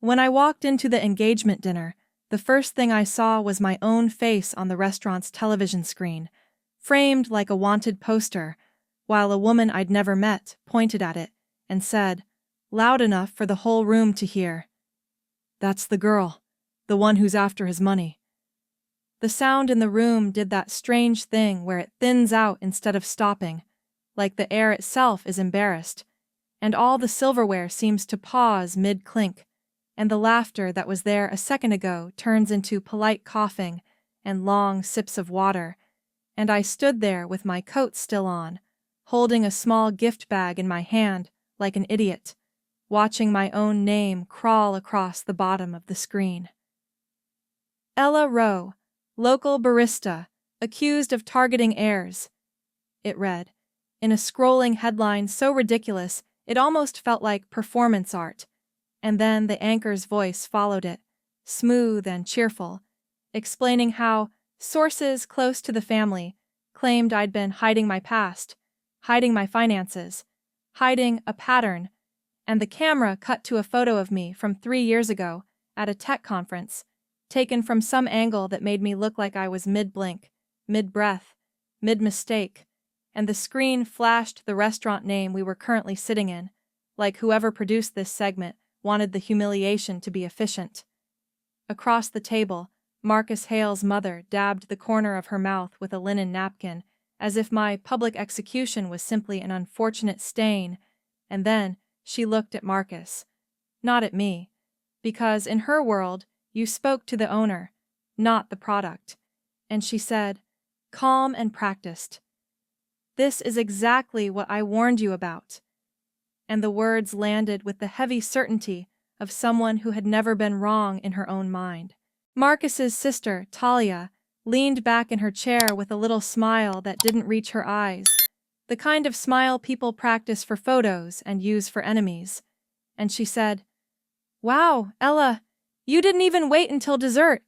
When I walked into the engagement dinner, the first thing I saw was my own face on the restaurant's television screen, framed like a wanted poster, while a woman I'd never met pointed at it and said, loud enough for the whole room to hear, "That's the girl, the one who's after his money." The sound in the room did that strange thing where it thins out instead of stopping, like the air itself is embarrassed, and all the silverware seems to pause mid-clink, and the laughter that was there a second ago turns into polite coughing and long sips of water, and I stood there with my coat still on, holding a small gift bag in my hand like an idiot, watching my own name crawl across the bottom of the screen. Ella Rowe, local barista, accused of targeting heirs, it read, in a scrolling headline so ridiculous it almost felt like performance art, and then the anchor's voice followed it, smooth and cheerful, explaining how sources close to the family claimed I'd been hiding my past, hiding my finances, hiding a pattern, and the camera cut to a photo of me from 3 years ago at a tech conference, taken from some angle that made me look like I was mid-blink, mid-breath, mid-mistake, and the screen flashed the restaurant name we were currently sitting in, like whoever produced this segment wanted the humiliation to be efficient. Across the table, Marcus Hale's mother dabbed the corner of her mouth with a linen napkin, as if my public execution was simply an unfortunate stain, and then she looked at Marcus, not at me, because in her world, you spoke to the owner, not the product, and she said, calm and practiced, "This is exactly what I warned you about." And the words landed with the heavy certainty of someone who had never been wrong in her own mind. Marcus's sister, Talia, leaned back in her chair with a little smile that didn't reach her eyes, the kind of smile people practice for photos and use for enemies. And she said, "Wow, Ella, you didn't even wait until dessert."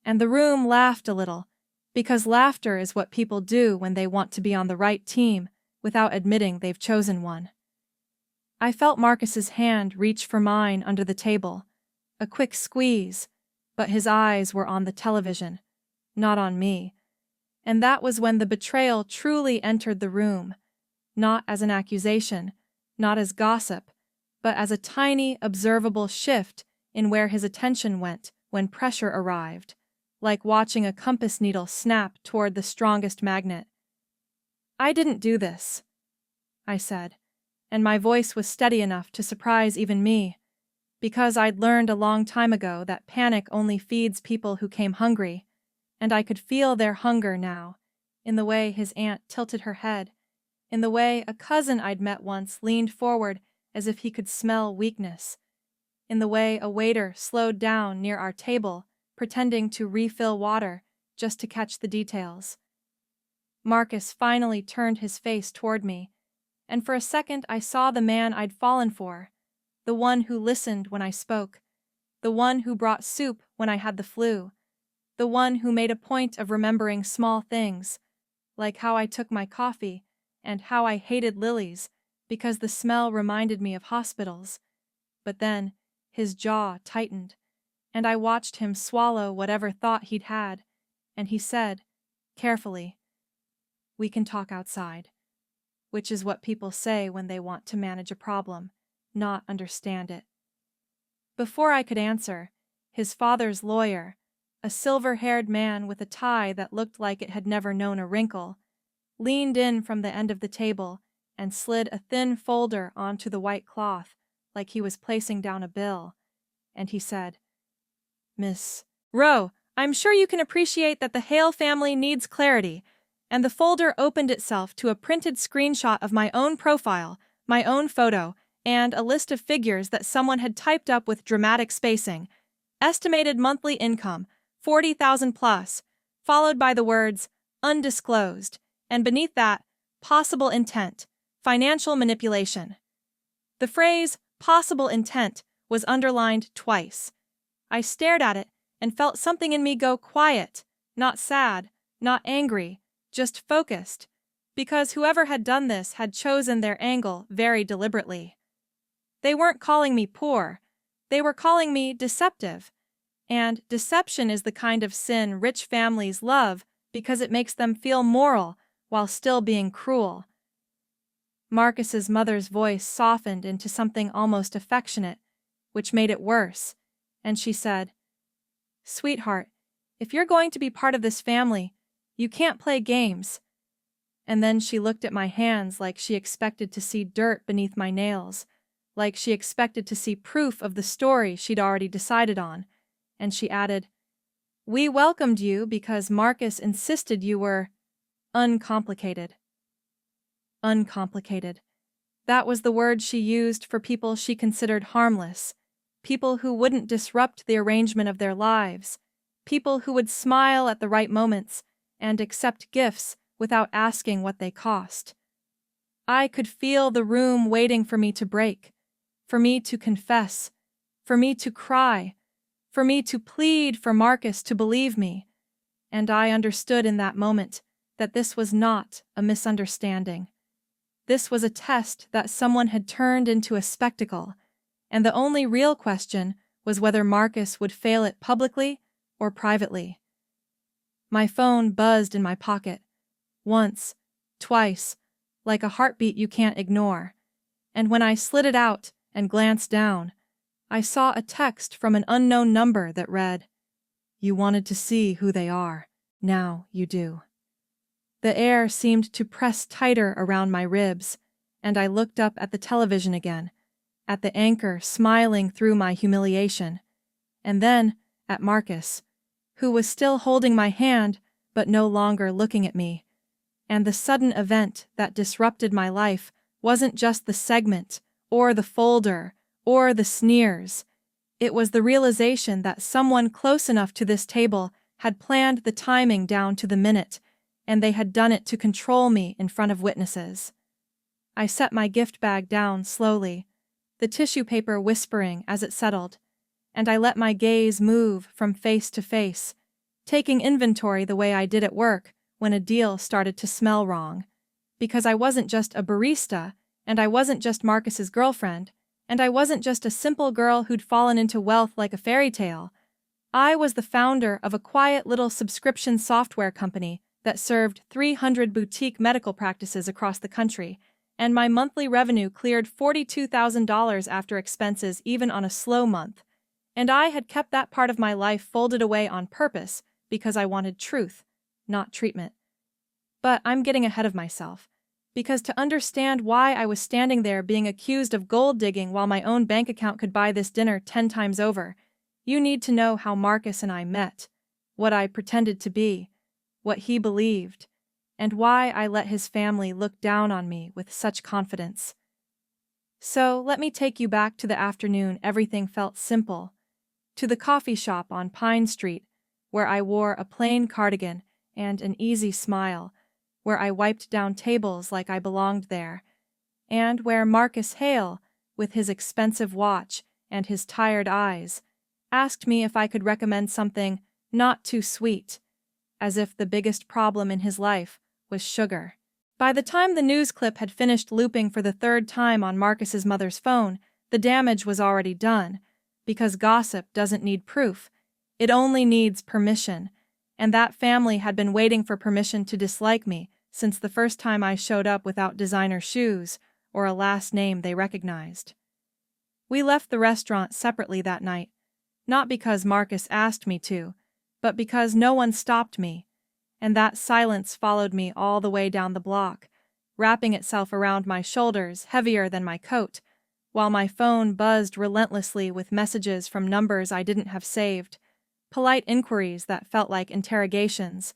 And the room laughed a little, because laughter is what people do when they want to be on the right team without admitting they've chosen one. I felt Marcus's hand reach for mine under the table, a quick squeeze, but his eyes were on the television, not on me. And that was when the betrayal truly entered the room, not as an accusation, not as gossip, but as a tiny, observable shift in where his attention went when pressure arrived, like watching a compass needle snap toward the strongest magnet. "I didn't do this," I said, and my voice was steady enough to surprise even me, because I'd learned a long time ago that panic only feeds people who came hungry, and I could feel their hunger now, in the way his aunt tilted her head, in the way a cousin I'd met once leaned forward as if he could smell weakness, in the way a waiter slowed down near our table, pretending to refill water just to catch the details. Marcus finally turned his face toward me, and for a second I saw the man I'd fallen for, the one who listened when I spoke, the one who brought soup when I had the flu, the one who made a point of remembering small things, like how I took my coffee and how I hated lilies because the smell reminded me of hospitals. But then his jaw tightened, and I watched him swallow whatever thought he'd had, and he said, carefully, "We can talk outside," which is what people say when they want to manage a problem, not understand it. Before I could answer, his father's lawyer, a silver-haired man with a tie that looked like it had never known a wrinkle, leaned in from the end of the table and slid a thin folder onto the white cloth like he was placing down a bill, and he said, "Miss Rowe, I'm sure you can appreciate that the Hale family needs clarity," and the folder opened itself to a printed screenshot of my own profile, my own photo, and a list of figures that someone had typed up with dramatic spacing. Estimated monthly income, 40,000 plus, followed by the words, undisclosed, and beneath that, possible intent, financial manipulation. The phrase, possible intent, was underlined twice. I stared at it and felt something in me go quiet, not sad, not angry, just focused, because whoever had done this had chosen their angle very deliberately. They weren't calling me poor. They were calling me deceptive. And deception is the kind of sin rich families love because it makes them feel moral while still being cruel. Marcus's mother's voice softened into something almost affectionate, which made it worse, and she said, "Sweetheart, if you're going to be part of this family, you can't play games." And then she looked at my hands like she expected to see dirt beneath my nails, like she expected to see proof of the story she'd already decided on, and she added, "We welcomed you because Marcus insisted you were uncomplicated." Uncomplicated. That was the word she used for people she considered harmless, people who wouldn't disrupt the arrangement of their lives, people who would smile at the right moments and accept gifts without asking what they cost. I could feel the room waiting for me to break, for me to confess, for me to cry, for me to plead for Marcus to believe me, and I understood in that moment that this was not a misunderstanding. This was a test that someone had turned into a spectacle, and the only real question was whether Marcus would fail it publicly or privately. My phone buzzed in my pocket, once, twice, like a heartbeat you can't ignore, and when I slid it out and glanced down, I saw a text from an unknown number that read, "You wanted to see who they are. Now you do." The air seemed to press tighter around my ribs, and I looked up at the television again, at the anchor smiling through my humiliation, and then at Marcus, who was still holding my hand but no longer looking at me. And the sudden event that disrupted my life wasn't just the segment, or the folder, or the sneers. It was the realization that someone close enough to this table had planned the timing down to the minute, and they had done it to control me in front of witnesses. I set my gift bag down slowly, the tissue paper whispering as it settled, and I let my gaze move from face to face, taking inventory the way I did at work when a deal started to smell wrong. Because I wasn't just a barista, and I wasn't just Marcus's girlfriend, and I wasn't just a simple girl who'd fallen into wealth like a fairy tale. I was the founder of a quiet little subscription software company that served 300 boutique medical practices across the country, and my monthly revenue cleared $42,000 after expenses even on a slow month. And I had kept that part of my life folded away on purpose because I wanted truth, not treatment. But I'm getting ahead of myself, because to understand why I was standing there being accused of gold digging while my own bank account could buy this dinner 10 times over, you need to know how Marcus and I met, what I pretended to be, what he believed, and why I let his family look down on me with such confidence. So let me take you back to the afternoon everything felt simple, to the coffee shop on Pine Street, where I wore a plain cardigan and an easy smile, where I wiped down tables like I belonged there, and where Marcus Hale, with his expensive watch and his tired eyes, asked me if I could recommend something not too sweet, as if the biggest problem in his life was sugar. By the time the news clip had finished looping for the third time on Marcus's mother's phone, the damage was already done, because gossip doesn't need proof, it only needs permission, and that family had been waiting for permission to dislike me since the first time I showed up without designer shoes or a last name they recognized. We left the restaurant separately that night, not because Marcus asked me to, but because no one stopped me, and that silence followed me all the way down the block, wrapping itself around my shoulders heavier than my coat, while my phone buzzed relentlessly with messages from numbers I didn't have saved, polite inquiries that felt like interrogations,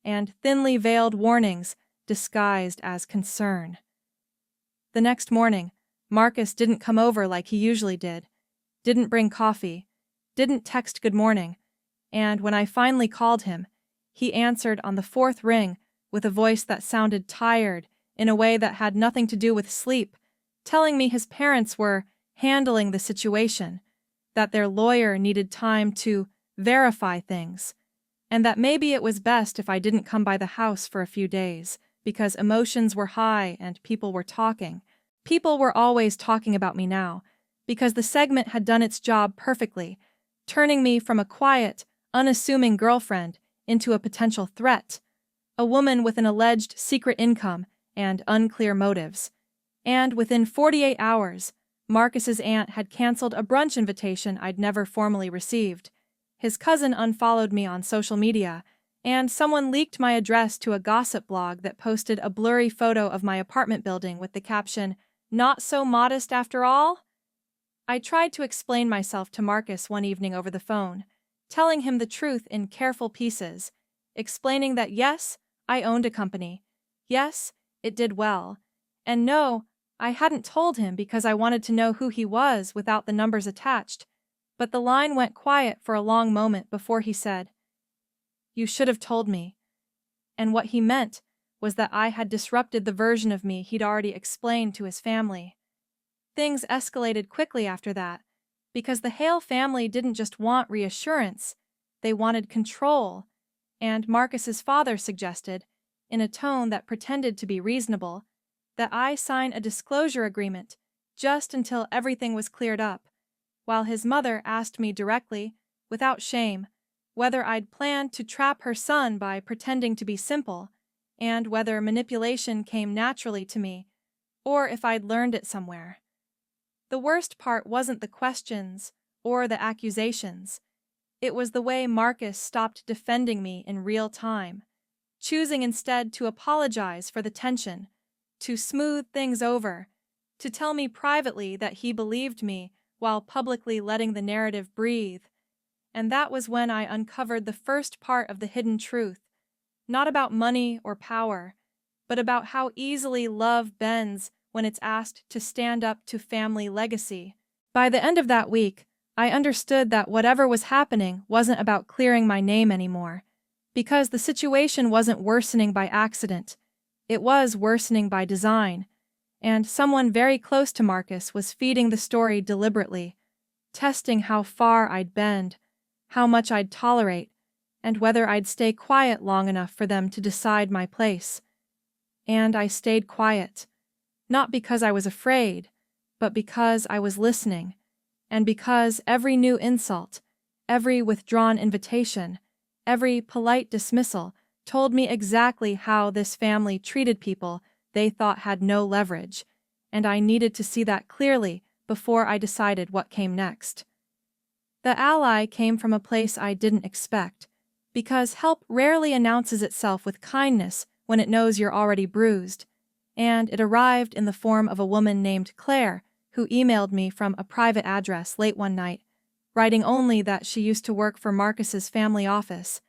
and thinly veiled warnings disguised as concern. The next morning, Marcus didn't come over like he usually did, didn't bring coffee, didn't text good morning, and when I finally called him, he answered on the fourth ring with a voice that sounded tired in a way that had nothing to do with sleep, telling me his parents were handling the situation, that their lawyer needed time to verify things, and that maybe it was best if I didn't come by the house for a few days, because emotions were high and people were talking. People were always talking about me now, because the segment had done its job perfectly, turning me from a quiet, unassuming girlfriend into a potential threat, a woman with an alleged secret income and unclear motives. And within 48 hours, Marcus's aunt had canceled a brunch invitation I'd never formally received. His cousin unfollowed me on social media, and someone leaked my address to a gossip blog that posted a blurry photo of my apartment building with the caption, "Not so modest after all?" I tried to explain myself to Marcus one evening over the phone, telling him the truth in careful pieces, explaining that yes, I owned a company, yes, it did well, and no, I hadn't told him because I wanted to know who he was without the numbers attached, but the line went quiet for a long moment before he said, "You should have told me." And what he meant was that I had disrupted the version of me he'd already explained to his family. Things escalated quickly after that, because the Hale family didn't just want reassurance, they wanted control, and Marcus's father suggested, in a tone that pretended to be reasonable, that I sign a disclosure agreement just until everything was cleared up, while his mother asked me directly, without shame, whether I'd planned to trap her son by pretending to be simple, and whether manipulation came naturally to me, or if I'd learned it somewhere. The worst part wasn't the questions or the accusations. It was the way Marcus stopped defending me in real time, choosing instead to apologize for the tension, to smooth things over, to tell me privately that he believed me while publicly letting the narrative breathe. And that was when I uncovered the first part of the hidden truth, not about money or power, but about how easily love bends when it's asked to stand up to family legacy. By the end of that week, I understood that whatever was happening wasn't about clearing my name anymore, because the situation wasn't worsening by accident, it was worsening by design, and someone very close to Marcus was feeding the story deliberately, testing how far I'd bend, how much I'd tolerate, and whether I'd stay quiet long enough for them to decide my place. And I stayed quiet. Not because I was afraid, but because I was listening, and because every new insult, every withdrawn invitation, every polite dismissal told me exactly how this family treated people they thought had no leverage, and I needed to see that clearly before I decided what came next. The ally came from a place I didn't expect, because help rarely announces itself with kindness when it knows you're already bruised, and it arrived in the form of a woman named Claire, who emailed me from a private address late one night, writing only that she used to work for Marcus's family office,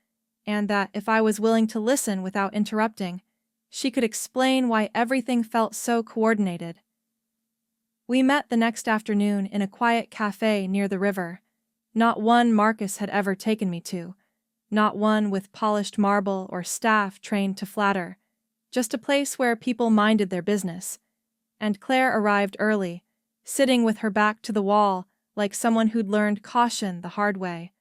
and that if I was willing to listen without interrupting, she could explain why everything felt so coordinated. We met the next afternoon in a quiet cafe near the river, not one Marcus had ever taken me to, not one with polished marble or staff trained to flatter, just a place where people minded their business. And Claire arrived early, sitting with her back to the wall like someone who'd learned caution the hard way,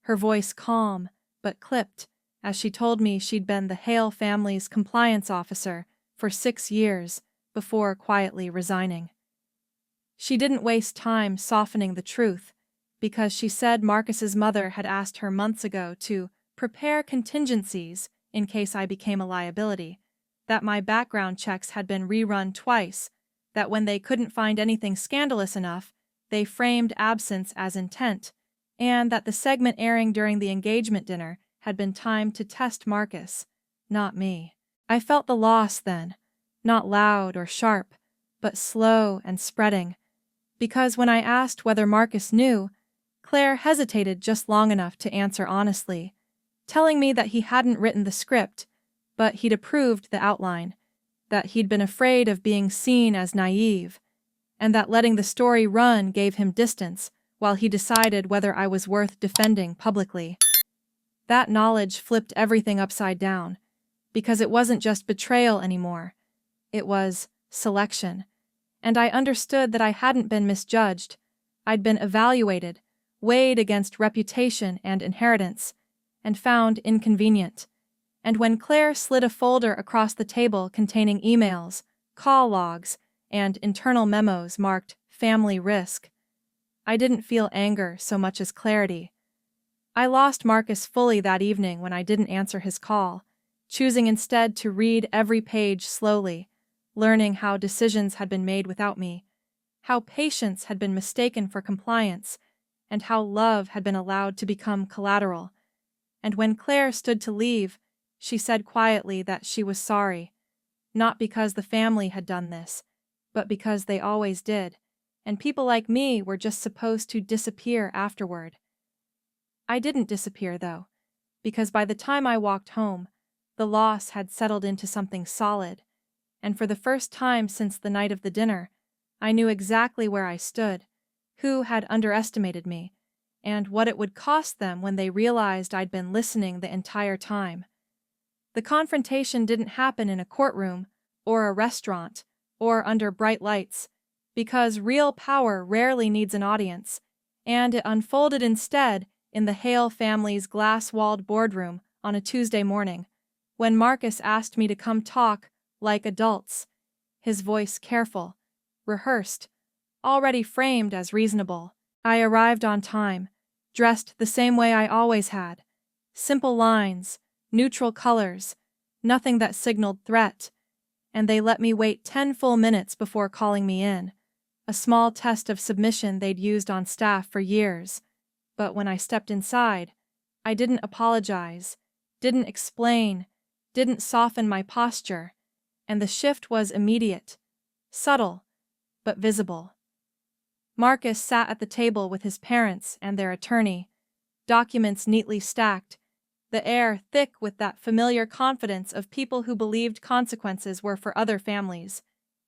her voice calm but clipped as she told me she'd been the Hale family's compliance officer for 6 years before quietly resigning. She didn't waste time softening the truth, because she said Marcus's mother had asked her months ago to prepare contingencies in case I became a liability, that my background checks had been rerun twice, that when they couldn't find anything scandalous enough, they framed absence as intent, and that the segment airing during the engagement dinner had been timed to test Marcus, not me. I felt the loss then, not loud or sharp, but slow and spreading, because when I asked whether Marcus knew, Claire hesitated just long enough to answer honestly, telling me that he hadn't written the script, but he'd approved the outline, that he'd been afraid of being seen as naive, and that letting the story run gave him distance while he decided whether I was worth defending publicly. That knowledge flipped everything upside down, because it wasn't just betrayal anymore. It was selection, and I understood that I hadn't been misjudged. I'd been evaluated, weighed against reputation and inheritance, and found inconvenient. And when Claire slid a folder across the table containing emails, call logs, and internal memos marked family risk, I didn't feel anger so much as clarity. I lost Marcus fully that evening when I didn't answer his call, choosing instead to read every page slowly, learning how decisions had been made without me, how patience had been mistaken for compliance, and how love had been allowed to become collateral. And when Claire stood to leave, she said quietly that she was sorry, not because the family had done this, but because they always did, and people like me were just supposed to disappear afterward. I didn't disappear, though, because by the time I walked home, the loss had settled into something solid, and for the first time since the night of the dinner, I knew exactly where I stood, who had underestimated me, and what it would cost them when they realized I'd been listening the entire time. The confrontation didn't happen in a courtroom, or a restaurant, or under bright lights, because real power rarely needs an audience, and it unfolded instead in the Hale family's glass-walled boardroom on a Tuesday morning, when Marcus asked me to come talk like adults, his voice careful, rehearsed, already framed as reasonable. I arrived on time, dressed the same way I always had. Simple lines, neutral colors, nothing that signaled threat, and they let me wait 10 full minutes before calling me in, a small test of submission they'd used on staff for years. But when I stepped inside, I didn't apologize, didn't explain, didn't soften my posture, and the shift was immediate, subtle, but visible. Marcus sat at the table with his parents and their attorney, documents neatly stacked, the air thick with that familiar confidence of people who believed consequences were for other families.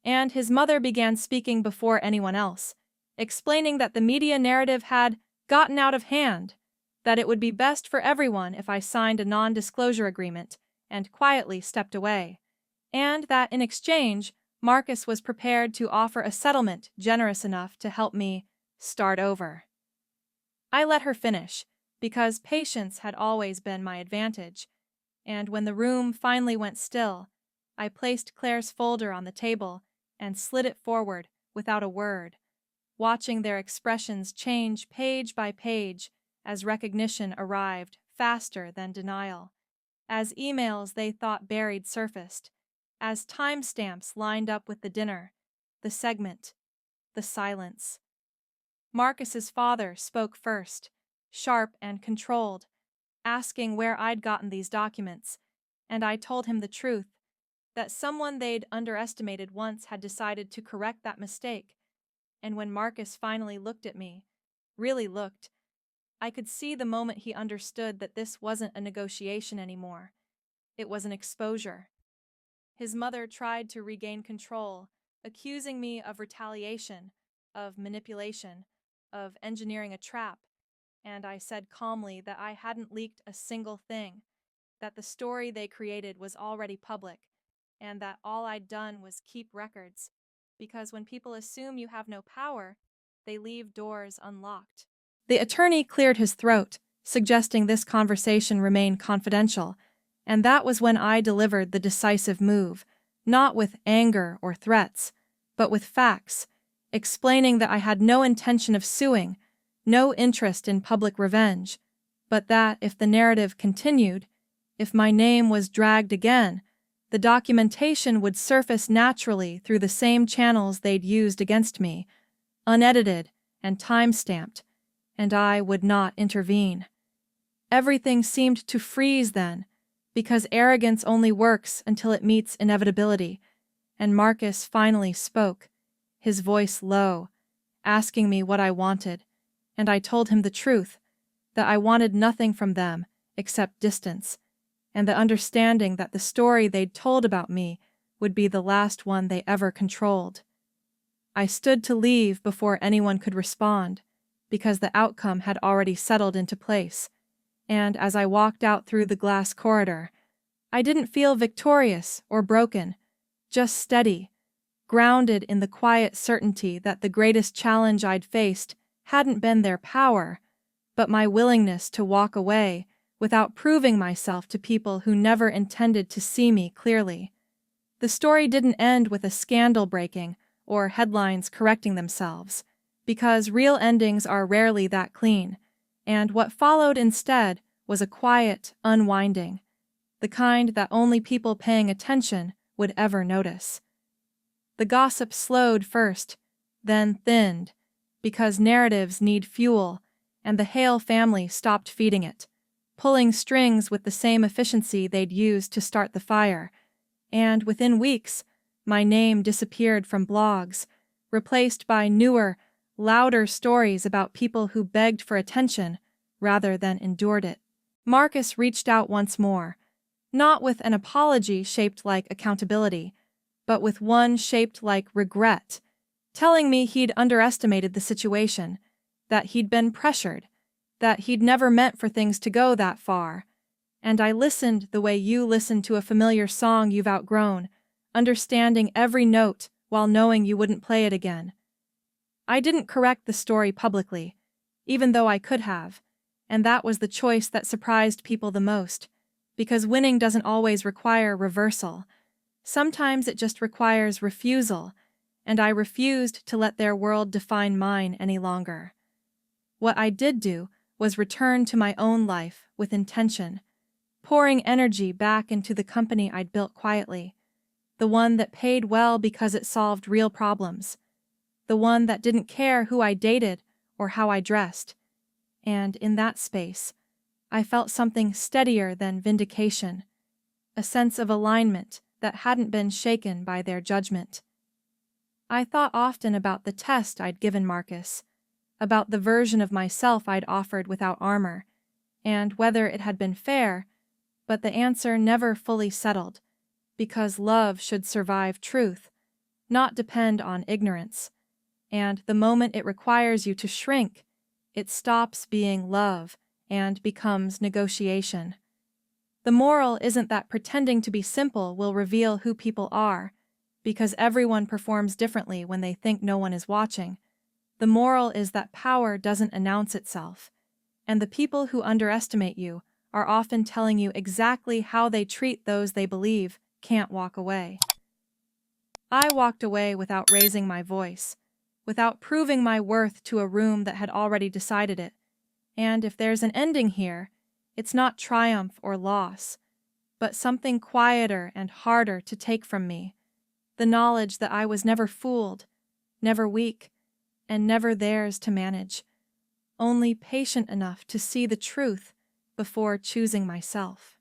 And his mother began speaking before anyone else, explaining that the media narrative had gotten out of hand, that it would be best for everyone if I signed a non-disclosure agreement and quietly stepped away, and that in exchange, Marcus was prepared to offer a settlement generous enough to help me start over. I let her finish, because patience had always been my advantage, and when the room finally went still, I placed Claire's folder on the table and slid it forward without a word, watching their expressions change page by page as recognition arrived faster than denial, as emails they thought buried surfaced, as timestamps lined up with the dinner, the segment, the silence. Marcus's father spoke first, sharp and controlled, asking where I'd gotten these documents, and I told him the truth, that someone they'd underestimated once had decided to correct that mistake. And when Marcus finally looked at me, really looked, I could see the moment he understood that this wasn't a negotiation anymore. It was an exposure. His mother tried to regain control, accusing me of retaliation, of manipulation, of engineering a trap, and I said calmly that I hadn't leaked a single thing, that the story they created was already public, and that all I'd done was keep records, because when people assume you have no power, they leave doors unlocked. The attorney cleared his throat, suggesting this conversation remain confidential, and that was when I delivered the decisive move, not with anger or threats, but with facts, explaining that I had no intention of suing, no interest in public revenge, but that if the narrative continued, if my name was dragged again, the documentation would surface naturally through the same channels they'd used against me, unedited and time-stamped, and I would not intervene. Everything seemed to freeze then, because arrogance only works until it meets inevitability, and Marcus finally spoke, his voice low, asking me what I wanted, and I told him the truth, that I wanted nothing from them except distance, and the understanding that the story they'd told about me would be the last one they ever controlled. I stood to leave before anyone could respond, because the outcome had already settled into place, and as I walked out through the glass corridor, I didn't feel victorious or broken, just steady, grounded in the quiet certainty that the greatest challenge I'd faced hadn't been their power, but my willingness to walk away without proving myself to people who never intended to see me clearly. The story didn't end with a scandal breaking or headlines correcting themselves. because real endings are rarely that clean, and what followed instead was a quiet unwinding, the kind that only people paying attention would ever notice. The gossip slowed first, then thinned, because narratives need fuel, and the Hale family stopped feeding it, pulling strings with the same efficiency they'd used to start the fire, and within weeks, my name disappeared from blogs, replaced by newer, louder stories about people who begged for attention rather than endured it. Marcus reached out once more, not with an apology shaped like accountability, but with one shaped like regret, telling me he'd underestimated the situation, that he'd been pressured, that he'd never meant for things to go that far. And I listened the way you listen to a familiar song you've outgrown, understanding every note while knowing you wouldn't play it again. I didn't correct the story publicly, even though I could have, and that was the choice that surprised people the most, because winning doesn't always require reversal. Sometimes it just requires refusal, and I refused to let their world define mine any longer. What I did do was return to my own life with intention, pouring energy back into the company I'd built quietly, the one that paid well because it solved real problems, the one that didn't care who I dated or how I dressed. And in that space, I felt something steadier than vindication, a sense of alignment that hadn't been shaken by their judgment. I thought often about the test I'd given Marcus, about the version of myself I'd offered without armor, and whether it had been fair, but the answer never fully settled, because love should survive truth, not depend on ignorance, and the moment it requires you to shrink, it stops being love and becomes negotiation. The moral isn't that pretending to be simple will reveal who people are, because everyone performs differently when they think no one is watching. The moral is that power doesn't announce itself, and the people who underestimate you are often telling you exactly how they treat those they believe can't walk away. I walked away without raising my voice, without proving my worth to a room that had already decided it, and if there's an ending here, it's not triumph or loss, but something quieter and harder to take from me, the knowledge that I was never fooled, never weak, and never theirs to manage, only patient enough to see the truth before choosing myself.